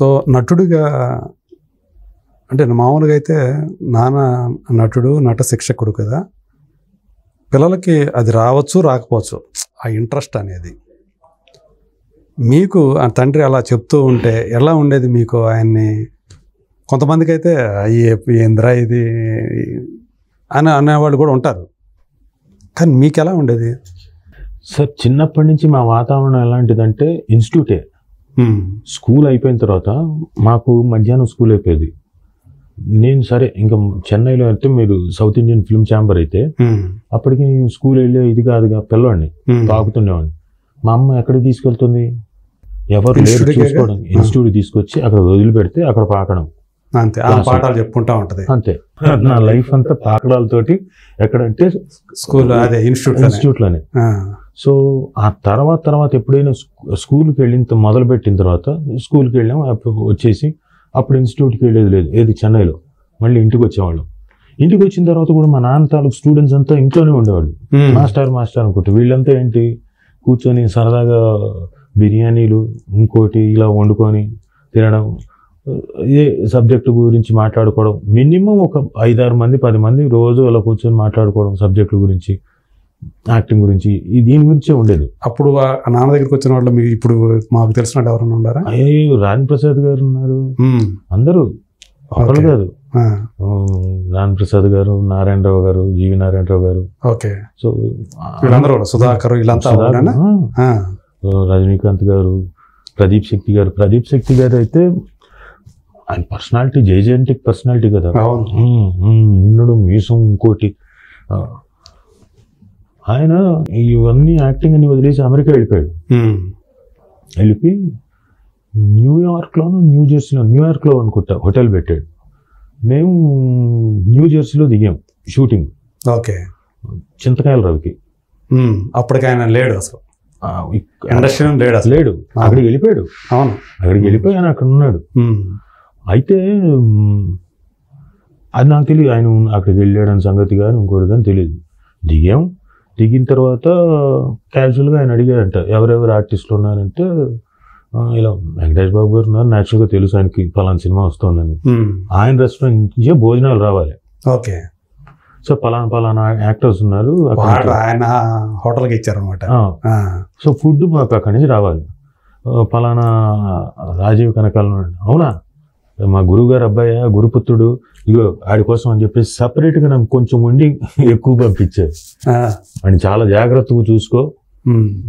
So నటుడిగా అంటే మామూలుగా అయితే నాన్న నటుడు నట శిక్షకుడు కదా, పిల్లలకి అది రావచ్చు రాకపోవచ్చు ఆ ఇంట్రెస్ట్ అనేది. మీకు ఆ తండ్రి అలా చెప్తూ ఉంటే ఎలా ఉండేది మీకు? ఆయన్ని కొంతమందికి అయితే ఏంద్రా ఇది అని అనేవాళ్ళు కూడా ఉంటారు, కానీ మీకు ఎలా ఉండేది సార్? చిన్నప్పటి నుంచి మా వాతావరణం ఎలాంటిదంటే ఇన్స్టిట్యూటే. స్కూల్ అయిపోయిన తర్వాత మాకు మధ్యాహ్నం స్కూల్ అయిపోయేది. నేను సరే ఇంకా చెన్నైలో అయితే మీరు సౌత్ ఇండియన్ ఫిల్మ్ ఛాంబర్ అయితే అప్పటికి నేను స్కూల్ వెళ్ళే ఇది కాదుగా, పిల్లవాడిని తాగుతుండేవాడిని. మా అమ్మ ఎక్కడికి తీసుకెళ్తుంది, ఎవరు లేరు చూసుకోవడం, ఇన్స్టిట్యూట్ తీసుకొచ్చి అక్కడ వదిలిపెడితే అక్కడ పాకడం అంతే, పాఠాలు చెప్పుకుంటా ఉంటది అంతే. నా లైఫ్ అంతా పాకడాలతోటి ఎక్కడంటే స్కూల్, అదే ఇన్స్టిట్యూట్లోనే. సో ఆ తర్వాత ఎప్పుడైనా స్కూల్కి వెళ్ళిన మొదలుపెట్టిన తర్వాత స్కూల్కి వెళ్ళాం, వచ్చేసి అప్పుడు ఇన్స్టిట్యూట్కి వెళ్ళేది లేదు, ఏది చెన్నైలో. మళ్ళీ ఇంటికి వచ్చేవాళ్ళం. ఇంటికి వచ్చిన తర్వాత కూడా మా నాన్న తాలూకు స్టూడెంట్స్ అంతా ఇంట్లోనే ఉండేవాళ్ళు. మాస్టర్ అనుకుంటే వీళ్ళంతా ఏంటి కూర్చొని సరదాగా బిర్యానీలు ఇంకోటి ఇలా వండుకొని తినడం, ఇదే సబ్జెక్టు గురించి మాట్లాడుకోవడం. మినిమం ఒక 5-6 మంది 10 మంది రోజు అలా కూర్చొని మాట్లాడుకోవడం సబ్జెక్టుల గురించి, యాక్టింగ్ గురించి, దీని గురించే ఉండేది. అప్పుడు నాన్న దగ్గరికి వచ్చిన వాళ్ళు మీకు ఇప్పుడు మాకు తెలిసిన ఎవరైనా ఉన్నారా? అయ్యో రాజన్ ప్రసాద్ గారు ఉన్నారు, అందరూ ఒకళ్ళు కాదు. రాజన్ ప్రసాద్ గారు, నారాయణరావు గారు, జీవి నారాయణరావు గారు. ఓకే. సో వీళ్ళందరూ సుధాకర్ వీళ్ళంతా, రజనీకాంత్ గారు, ప్రదీప్ శక్తి గారు అయితే ఆయన పర్సనాలిటీ జైజెంటిక్ పర్సనాలిటీ కదా. ఉన్నాడు మీసం ఇంకోటి. ఆయన ఇవన్నీ యాక్టింగ్ అని వదిలేసి అమెరికా వెళ్ళిపోయాడు. వెళ్ళిపోయి న్యూయార్క్లోనూ న్యూయార్క్లో అనుకుంటా హోటల్ పెట్టాడు. మేము న్యూ జెర్సీలో దిగాం షూటింగ్. ఓకే. చింతకాయల రవికి. అప్పటికి ఆయన లేడు అసలు, ఇండస్ట్రీ లేడు అసలు, లేడు. అక్కడికి వెళ్ళిపోయాడు. అవును, అక్కడికి వెళ్ళిపోయి ఆయన అక్కడ ఉన్నాడు. అయితే అది నాకు తెలియదు, ఆయన అక్కడికి వెళ్ళాడని సంగతి కానీ ఇంకోటి కానీ తెలియదు. దిగిన తర్వాత క్యాజువల్గా ఆయన అడిగాడంట ఎవరెవరు ఆర్టిస్టులు ఉన్నారంటే, ఇలా వెంకటేష్ బాబు గారు ఉన్నారు, న్యాచురల్గా తెలుసు ఆయనకి పలానా సినిమా వస్తుందని. ఆయన రెస్టారెంట్ నుంచే భోజనాలు రావాలి. ఓకే. సో పలానా యాక్టర్స్ ఉన్నారు, ఆయన హోటల్కి ఇచ్చారనమాట. సో ఫుడ్ మాకు అక్కడి నుంచి రావాలి. పలానా రాజీవ్ కనకాల ఉన్నాడు. అవునా, మా గురువుగారు అబ్బాయి, గురుపుత్రుడు, ఇగో ఆడి కోసం అని చెప్పేసి సపరేట్గా నాకు కొంచెం వండి ఎక్కువ పంపించారు. అని చాలా జాగ్రత్తగా చూసుకో,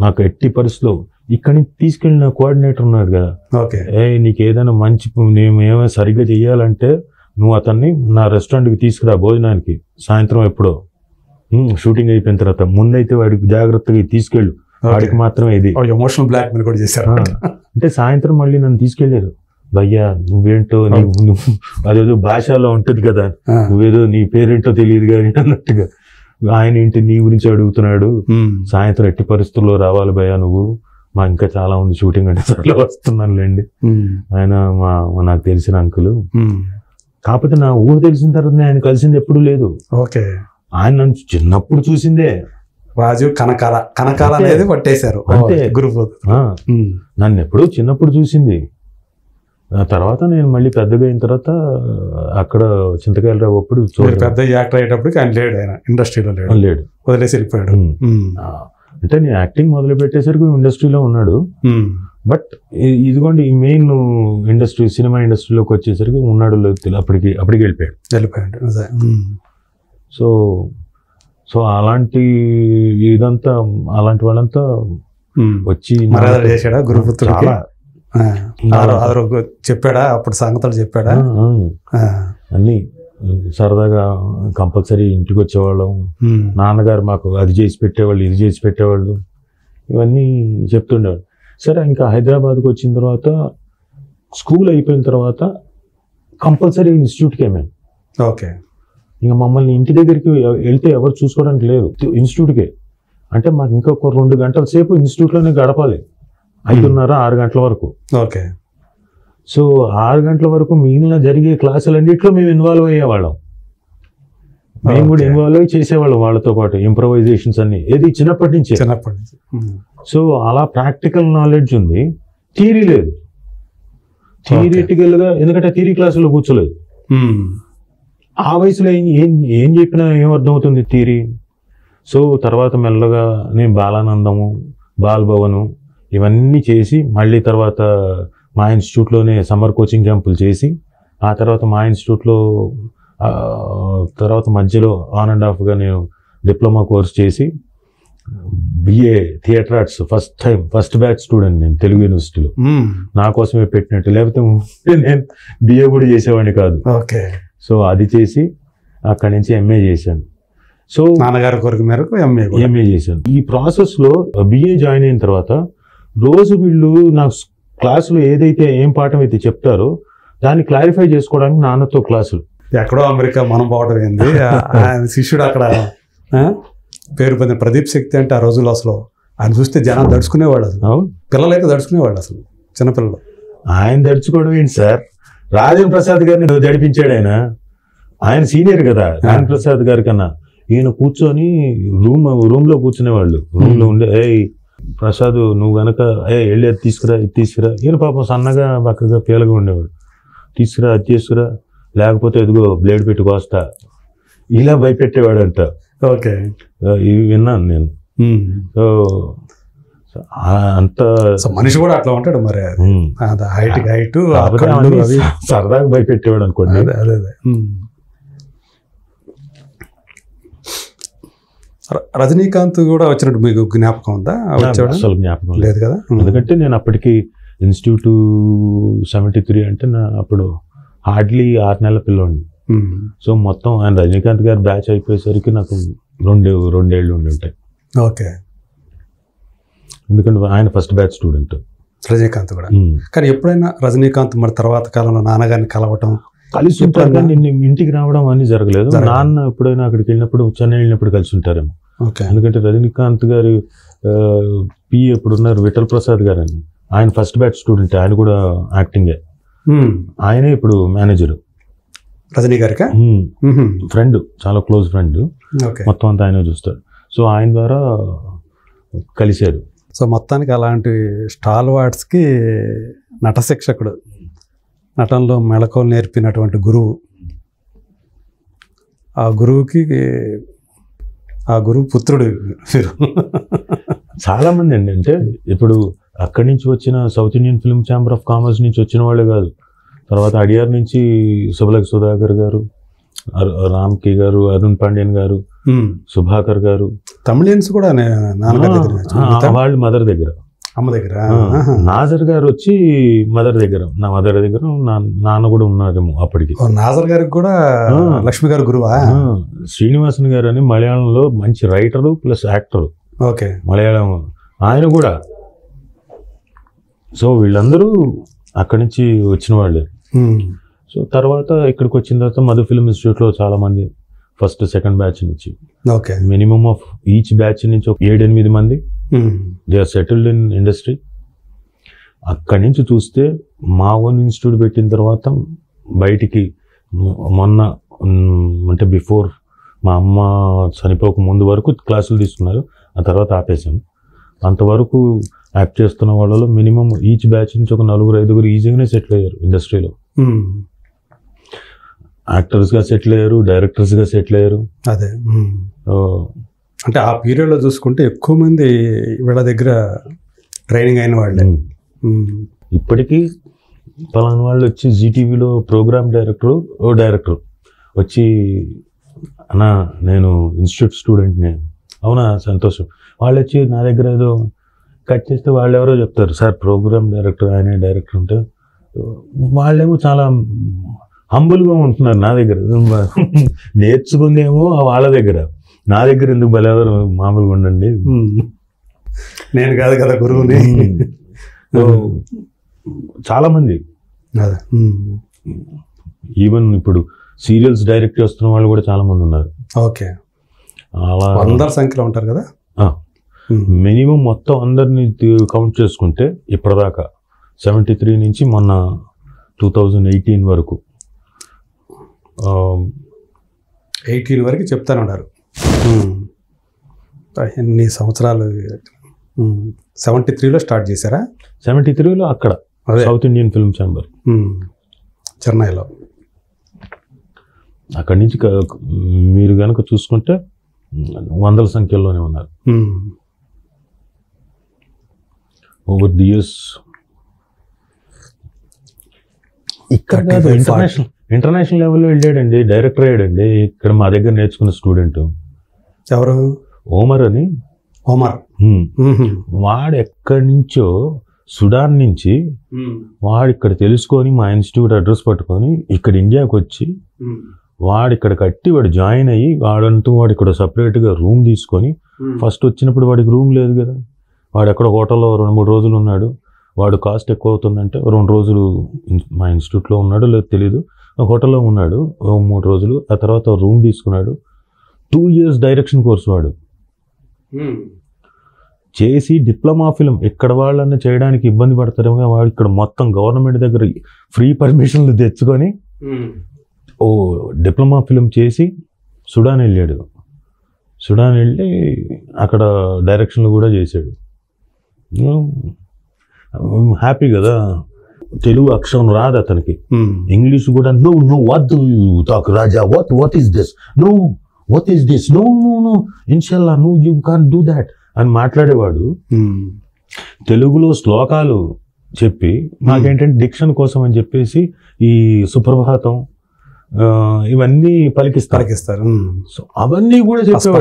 నాకు ఎట్టి పరిస్థితిలో ఇక్కడి నుంచి తీసుకెళ్ళిన కోఆర్డినేటర్ ఉన్నాడు కదా, నీకు ఏదైనా మంచి నేను ఏమైనా సరిగ్గా చెయ్యాలంటే నువ్వు అతన్ని నా రెస్టారెంట్కి తీసుకురా భోజనానికి, సాయంత్రం ఎప్పుడో షూటింగ్ అయిపోయిన తర్వాత. ముందైతే వాడికి జాగ్రత్తగా తీసుకెళ్ళు, వాడికి మాత్రమే ఇది. ఎమోషనల్ బ్లాక్మెయిల్ కూడా చేశారు. అంటే సాయంత్రం మళ్ళీ నన్ను తీసుకెళ్లారు. భయ్యా నువ్వేంటో, అదేదో భాషలో ఉంటుంది కదా, నువ్వేదో నీ పేరేంటో తెలియదు కానీ అన్నట్టుగా. ఆయన ఏంటి నీ గురించి అడుగుతున్నాడు, సాయంత్రం ఎట్టి పరిస్థితుల్లో రావాలి భయ్యా నువ్వు, మా ఇంకా చాలా ఉంది షూటింగ్ అంటే సరే వస్తున్నానులేండి. ఆయన నాకు తెలిసిన అంకులు. కాకపోతే నా ఊహ తెలిసిన తర్వాత ఆయన కలిసింది ఎప్పుడు లేదు. ఓకే. ఆయన నన్ను చిన్నప్పుడు చూసిందే. రాజీవ్ కనకాల అనేది పట్టేశారు అంతే. గురువు నన్ను ఎప్పుడూ చిన్నప్పుడు చూసింది. తర్వాత నేను మళ్ళీ పెద్దగా అయిన తర్వాత అక్కడ చింతకాయలరావు అప్పుడు పెద్ద యాక్టర్ అయ్యేటప్పటికి ఆయన లేడు, ఆయన ఇండస్ట్రీలో లేడు, వదిలేసి వెళ్ళిపోయాడు. అంటే నేను యాక్టింగ్ మొదలు పెట్టేసరికి ఇండస్ట్రీలో ఉన్నాడు. బట్ ఇదిగోండి ఈ మెయిన్ ఇండస్ట్రీ, సినిమా ఇండస్ట్రీలోకి వచ్చేసరికి ఉన్నాడు అప్పటికి వెళ్ళిపోయాడు. సో అలాంటి ఇదంతా అలాంటి వాళ్ళంతా వచ్చి చేశాడా గురుపుత్రుడికి? చెప్పాడా అప్పుడు సంగతులు చెప్పాడా? అన్ని సరదాగా కంపల్సరీ ఇంటికి వచ్చేవాళ్ళం. నాన్నగారు మాకు అది చేసి పెట్టేవాళ్ళు, ఇది చేసి పెట్టేవాళ్ళు, ఇవన్నీ చెప్తుండేవాళ్ళు. సరే ఇంకా హైదరాబాద్కి వచ్చిన తర్వాత స్కూల్ అయిపోయిన తర్వాత కంపల్సరీ ఇన్స్టిట్యూట్కి వెళ్ళాను. ఓకే. ఇంకా మమ్మల్ని ఇంటి దగ్గరికి వెళ్తే ఎవరు చూసుకోవడానికి లేరు, ఇన్స్టిట్యూట్కే. అంటే మాకు ఇంకొక 2 గంటల సేపు ఇన్స్టిట్యూట్లోనే గడపాలి, 5:30-6 గంటల వరకు. ఓకే. సో 6 గంటల వరకు మిగిలిన జరిగే క్లాసులన్నింటిలో మేము ఇన్వాల్వ్ అయ్యేవాళ్ళం. మేము కూడా ఇన్వాల్వ్ అయ్యి చేసేవాళ్ళం వాళ్ళతో పాటు ఇంప్రవైజేషన్స్ అన్ని, ఏది చిన్నప్పటి నుంచి. సో అలా ప్రాక్టికల్ నాలెడ్జ్ ఉంది, థియరీ లేదు. థియరిటికల్గా, ఎందుకంటే థియరీ క్లాసులో కూర్చోలేదు. ఆ వయసులో ఏం చెప్పినా ఏం అర్థమవుతుంది థియరీ. సో తర్వాత మెల్లగా నేను బాలానందము, బాలభవను ఇవన్నీ చేసి, మళ్ళీ తర్వాత మా ఇన్స్టిట్యూట్లోనే సమ్మర్ కోచింగ్ క్యాంపులు చేసి, ఆ తర్వాత మా ఇన్స్టిట్యూట్లో తర్వాత మధ్యలో ఆన్ అండ్ ఆఫ్గా నేను డిప్లొమా కోర్స్ చేసి BA theatre arts first batch student నేను తెలుగు యూనివర్సిటీలో. నా కోసమే పెట్టినట్టు, లేకపోతే నేను బిఏ కూడా చేసేవాడిని కాదు. ఓకే. సో అది చేసి అక్కడి నుంచి ఎంఏ చేశాను. సో నాన్నగారి కోరిక మేరకు ఎంఏ చేశాను. ఈ ప్రాసెస్లో బిఏ జాయిన్ అయిన తర్వాత రోజు వీళ్ళు నా క్లాసులో ఏం పాఠం అయితే చెప్తారో దాన్ని క్లారిఫై చేసుకోవడానికి నాన్నతో క్లాసులు. ఎక్కడో అమెరికా మనం పోవడం ఏంది, ఆయన శిష్యుడు అక్కడ పేరు పొందిన ప్రదీప్ శక్తి అంటే ఆ రోజుల్లో అసలు ఆయన చూస్తే జనాలు దడుచుకునేవాడు. అసలు పిల్లలైతే దడుచుకునేవాడు, అసలు చిన్నపిల్లలు. ఆయన దడుచుకోవడం ఏంటి సార్, రాజేంద్ర ప్రసాద్ గారిని దడిపించాడు ఆయన సీనియర్ కదా. రాజేంద్ర ప్రసాద్ గారి కన్నా ఈయన కూర్చొని రూమ్లో కూర్చునేవాళ్ళు. రూమ్లో ఉండే ప్రసాద్ నువ్వు గనక వెళ్ళి అది తీసుకురా. ఈయన పాపం సన్నగా బక్కగా పేలగా ఉండేవాడు. తీసుకురా, అది తీసుకురా, లేకపోతే ఎదుగో బ్లేడ్ పెట్టి కోస్తా, ఇలా భయపెట్టేవాడంట. ఓకే. ఇవి విన్నాను నేను. సో అంత మనిషి కూడా అట్లా ఉంటాడు మరి, హైట్ సరదాగా భయపెట్టేవాడు అనుకోండి. అదే రజనీకాంత్ కూడా వచ్చినట్టు మీకు జ్ఞాపకం ఉందా? అసలు జ్ఞాపకం లేదు కదా. ఎందుకంటే నేను అప్పటికి ఇన్స్టిట్యూట్ 73 అంటే అప్పుడు హార్డ్లీ 6 నెలల పిల్లోండి. సో మొత్తం ఆయన రజనీకాంత్ గారు బ్యాచ్ అయిపోయేసరికి నాకు 2 ఏళ్ళు ఉండి ఉంటాయి. ఓకే. ఎందుకంటే ఆయన ఫస్ట్ బ్యాచ్ స్టూడెంట్ రజనీకాంత్ కూడా. కానీ ఎప్పుడైనా రజనీకాంత్ మరి తర్వాత కాలంలో నాన్నగారిని కలవటం, కలిసి ఉంటారు, నిన్ను ఇంటికి రావడం అన్నీ జరగలేదు. నాన్న ఎప్పుడైనా అక్కడికి వెళ్ళినప్పుడు, చెన్నై వెళ్ళినప్పుడు కలిసి ఉంటారేమో. ఎందుకంటే రజనీకాంత్ గారి పిఏ ఎప్పుడు ఉన్నారు విఠల్ ప్రసాద్ గారు అని, ఆయన ఫస్ట్ బ్యాచ్ స్టూడెంట్. ఆయన కూడా యాక్టింగే. ఆయనే ఇప్పుడు మేనేజర్ రజనీ గారికి. ఫ్రెండ్, చాలా క్లోజ్ ఫ్రెండ్. మొత్తం అంతా ఆయన చూస్తాడు. సో ఆయన ద్వారా కలిశారు. సో మొత్తానికి అలాంటి స్టాల్ వార్డ్స్కి నట శిక్షకుడు, నటనలో మెళకువలు నేర్పినటువంటి గురువు, ఆ గురువు పుత్రుడు మీరు. చాలామంది అండి, అంటే ఇప్పుడు అక్కడి నుంచి వచ్చిన south Indian film chamber of commerce నుంచి వచ్చిన వాళ్ళే కాదు, తర్వాత అడియార్ నుంచి సుబలక్ సుధాకర్ గారు, రామ్కి గారు, అరుణ్ పాండ్యన్ గారు, సుభాకర్ గారు, తమిళియన్స్ కూడా వాళ్ళు మదర్ దగ్గర, అమ్మ దగ్గర. నాజర్ గారు వచ్చి మదర్ దగ్గర నాన్న కూడా ఉన్నారేమో అప్పటికి. నాజర్ గారికి కూడా లక్ష్మి గారు గురువా? శ్రీనివాసన్ గారు అని మలయాళంలో మంచి writer plus actor. Okay. Malayalam ఆయన కూడా. సో వీళ్ళందరూ అక్కడి నుంచి వచ్చిన వాళ్ళే. సో తర్వాత ఇక్కడికి వచ్చిన తర్వాత మధు ఫిల్మ్ ఇన్స్టిట్యూట్లో చాలా మంది ఫస్ట్ సెకండ్ బ్యాచ్ నుంచి, okay, minimum of each batch నుంచి ఒక 7-8 మంది they are settled in industry. అక్కడి నుంచి చూస్తే మా ఓన్ ఇన్స్టిట్యూట్ పెట్టిన తర్వాత బయటికి మొన్న అంటే బిఫోర్ మా అమ్మ చనిపోక ముందు వరకు క్లాసులు తీసుకున్నారు, ఆ తర్వాత ఆపేసాం. అంతవరకు యాక్ట్ చేస్తున్న వాళ్ళలో మినిమం ఈచ్ బ్యాచ్ నుంచి ఒక 4-5 ఈజీగానే సెటిల్ అయ్యారు ఇండస్ట్రీలో. యాక్టర్స్గా సెటిల్ అయ్యారు, డైరెక్టర్స్గా సెటిల్ అయ్యారు. అదే అంటే ఆ పీరియడ్లో చూసుకుంటే ఎక్కువ మంది వీళ్ళ దగ్గర ట్రైనింగ్ అయిన వాళ్ళే. ఇప్పటికీ పలానా వాళ్ళు వచ్చి జీటీవీలో ప్రోగ్రామ్ డైరెక్టర్ వచ్చి, అన్నా నేను ఇన్స్టిట్యూట్ స్టూడెంట్ని. అవునా, సంతోషం. వాళ్ళు వచ్చి నా దగ్గర ఏదో కట్ చేస్తే వాళ్ళు ఎవరో చెప్తారు, సార్ ప్రోగ్రామ్ డైరెక్టర్ ఆయనే డైరెక్టర్ ఉంటే, వాళ్ళేమో చాలా హంబుల్గా ఉంటున్నారు నా దగ్గర. నేర్చుకుందేమో వాళ్ళ దగ్గర, నా దగ్గర ఎందుకు బలెవరు మామూలుగా ఉండండి, నేను కాదు కదా గురువుని. చాలామంది ఈవెన్ ఇప్పుడు సీరియల్స్ డైరెక్ట్ చేస్తున్న వాళ్ళు కూడా చాలా మంది ఉన్నారు. ఓకే. అలా అందరి సంఖ్యలో ఉంటారు కదా. మినిమం మొత్తం అందరినీ కౌంట్ చేసుకుంటే ఇప్పటిదాకా 73 నుంచి మొన్న 2018 వరకు 18 వరకు చెప్తానున్నారు. ఎన్ని సంవత్సరాలు? 73లో స్టార్ట్ చేశారా? 73లో అక్కడ అదే. South Indian film chamber. చెన్నైలో. అక్కడి నుంచి మీరు కనుక చూసుకుంటే వందల సంఖ్యలోనే ఉన్నారు. Over the years. ఇక్కడ కాదు, ఇంటర్నేషనల్ లెవెల్లో వెళ్ళాడండి, డైరెక్టర్ అయ్యాడండి. ఇక్కడ మా దగ్గర నేర్చుకున్న స్టూడెంట్ ఎవరు? ఓమర్ అని. ఓమర్. వాడు ఎక్కడి నుంచో సుడాన్ నుంచి వాడు ఇక్కడ తెలుసుకొని మా ఇన్స్టిట్యూట్ అడ్రస్ పట్టుకొని ఇక్కడ ఇండియాకి వచ్చి వాడు ఇక్కడ కట్టి వాడు జాయిన్ అయ్యి వాడంటూ వాడు ఇక్కడ సపరేట్గా రూమ్ తీసుకొని, ఫస్ట్ వచ్చినప్పుడు వాడికి రూమ్ లేదు కదా, వాడు ఎక్కడ హోటల్లో 2-3 రోజులు ఉన్నాడు. వాడు కాస్ట్ ఎక్కువ అవుతుందంటే 2 రోజులు మా ఇన్స్టిట్యూట్లో ఉన్నాడు లేదు తెలీదు, హోటల్లో ఉన్నాడు 3 రోజులు. ఆ తర్వాత రూమ్ తీసుకున్నాడు. 2 years డైరెక్షన్ కోర్స్ వాడు చేసి డిప్లొమా ఫిల్మ్. ఇక్కడ వాళ్ళని చేయడానికి ఇబ్బంది పడతారేమో, వాడు ఇక్కడ మొత్తం గవర్నమెంట్ దగ్గర ఫ్రీ పర్మిషన్లు తెచ్చుకొని డిప్లొమా ఫిల్మ్ చేసి సుడాన్ వెళ్ళాడు. సుడాన్ వెళ్ళి అక్కడ డైరెక్షన్లు కూడా చేశాడు. హ్యాపీ కదా. తెలుగు అక్షరం రాదు అతనికి, ఇంగ్లీష్ కూడా no what talk Raja, what is this, no what is this, no no no ఇన్షాల్లా no you can't do that అని మాట్లాడేవాడు. తెలుగులో శ్లోకాలు చెప్పి మాకేంటంటే డిక్షన్ కోసం అని చెప్పేసి ఈ సుప్రభాతం ఇవన్నీ పలికిస్తారు. సో అవన్నీ కూడా చెప్పేవాడు,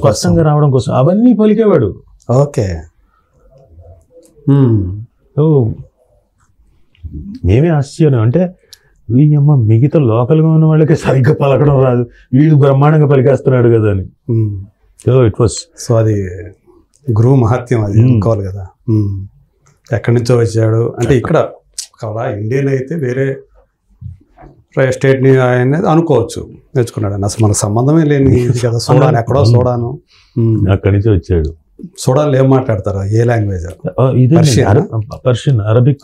స్పష్టంగా రావడం కోసం అవన్నీ పలికేవాడు. ఓకే. ఏమీ ఆశ్చర్యం అంటే వీళ్ళమ్మ మిగతా లోకల్గా ఉన్న వాళ్ళకి సరిగ్గా పలకడం రాదు, వీళ్ళు బ్రహ్మాండంగా పలికేస్తున్నాడు కదా అని. It was. సో అది గురువు మహత్యం, అది అనుకోవాలి కదా. ఎక్కడి నుంచో వచ్చాడు అంటే ఇక్కడ ఇండియన్ అయితే వేరే స్టేట్ని అనేది అనుకోవచ్చు నేర్చుకున్నాడు అని. అసలు మనకు సంబంధమే లేని కదా. సోడాన్ ఎక్కడో సోడాను, అక్కడి నుంచి వచ్చాడు. సోడాన్లో ఏం మాట్లాడతారా? ఏ లాంగ్వేజ్? Persian, Arabic.